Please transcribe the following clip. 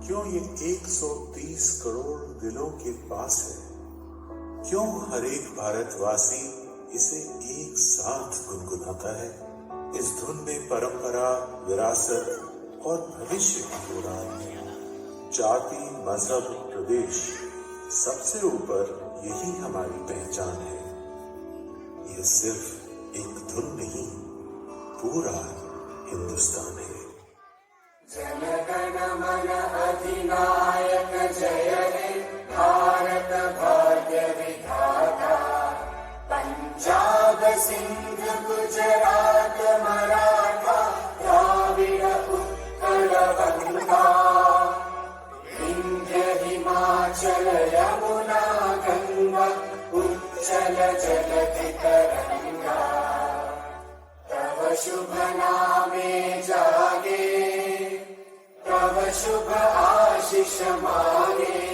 क्यों ये 130 करोड़ दिलों के पास है? क्यों हर एक भारतवासी इसे एक साथ गुनगुनाता है? इस धुन में परंपरा, विरासत और भविष्य की उड़ान है। जाति, मजहब, प्रदेश, सबसे ऊपर यही हमारी पहचान है। यह सिर्फ एक धुन नहीं, पूरा हिंदुस्तान है। जन गण मन अधिनायक जय हे भारत भाग्य विधाता। पंजाब सिंध गुजरात मराठा द्राविड़ उत्कल गंगा। विंध्य हिमाचल यमुना गंगा उच्चल जलधि तरंगा। तव शुभ नामे जागे, तव शुभ आशीष मांगे।